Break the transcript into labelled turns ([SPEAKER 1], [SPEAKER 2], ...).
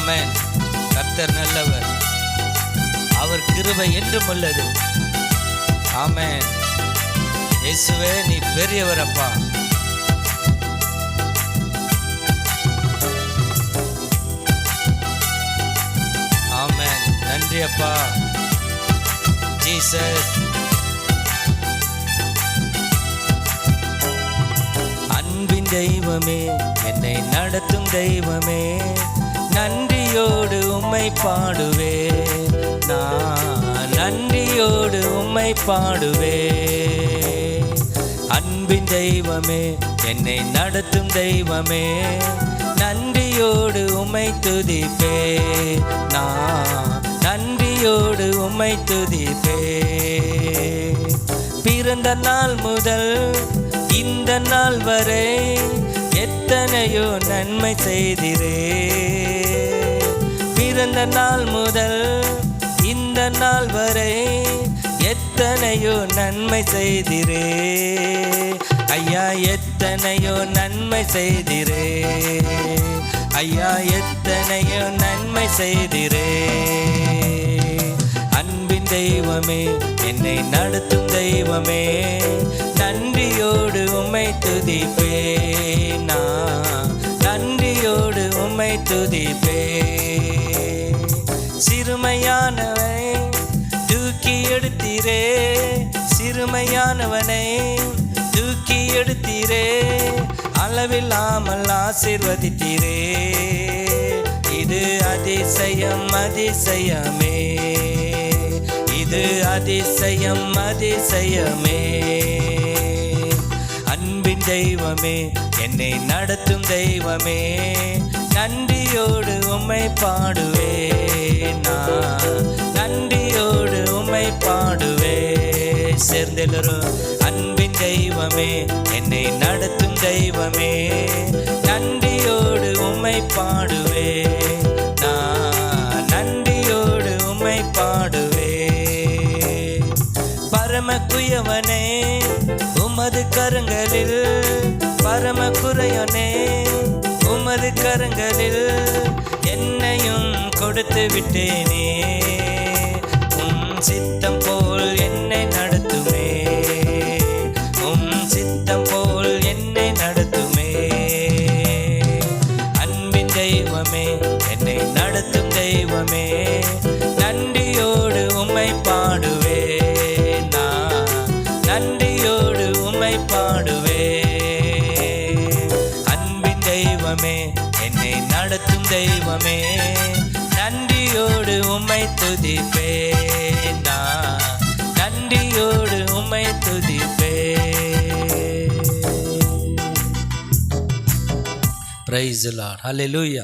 [SPEAKER 1] ஆமென். கர்த்தர் நல்லவர், அவர் கிருபை என்றும் உள்ளது. ஆமென். இயேசுவே நீ பெரியவர் அப்பா. ஆமென். நன்றி அப்பா. ஜீசஸ். அன்பின் தெய்வமே, என்னை நடத்தும் தெய்வமே, நன்றியோடு உம்மை பாடுவே. நான் நன்றியோடு உம்மை பாடுவே. அன்பின் தெய்வமே, என்னை நடத்தும் தெய்வமே, நன்றியோடு உம்மை துதிப்பே. நான் நன்றியோடு உம்மை துதிப்பே. பிறந்த நாள் முதல் இந்த நாள் வரை எத்தனையோ நன்மை செய்திரே. பிறந்த நாள் முதல் இந்த நாள் வரை எத்தனையோ நன்மை செய்திரே. ஐயா எத்தனையோ நன்மை செய்திரே. ஐயா எத்தனையோ நன்மை செய்திரே. அன்பின் தெய்வமே, என்னை நடத்தும் தெய்வமே, நன்றியோடு உம்மை துதிப்பே. நான் நன்றியோடு உம்மை துதிப்பே. சிறுமையானவனை தூக்கி எடுத்தீரே. சிறுமையானவனை தூக்கி எடுத்தீரே. அளவில்லாமல் ஆசீர்வதித்தீரே. இது அதிசயம் அதிசயமே. இது அதிசயம் அதிசயமே. அன்பின் தெய்வமே, என்னை நடத்தும் தெய்வமே, நன்றியோடு உம்மை பாடுவே. நான் நன்றியோடு உம்மை பாடுவே. சேர்ந்தெல்லரும் அன்பின் தெய்வமே, என்னை நடத்தும் தெய்வமே, நன்றியோடு உம்மை பாடுவே. நான் நன்றியோடு உம்மை பாடுவே. பரமக்குயவனே, உமது கரங்களில் பரமக்குறையனே, உமது கரங்களில் என்னையும் கொடுத்து விட்டேனே. உம் சித்தம் போல் என்னை நடத்துமே. உம் சித்தம் போல் என்னை நடத்துமே. அன்பின் தெய்வமே, என்னை நடத்தும் தெய்வமே, நன்றியோடு உம்மை பாடுவே. நான் நன்றியோடு உம்மை பாடுவே. அன்பின் தெய்வமே, என்னை நடத்தும் தெய்வமே, நன்றியோடு உம்மை துதிப்பே. நான் நன்றியோடு உம்மை துதிப்பே. Praise the Lord. Hallelujah.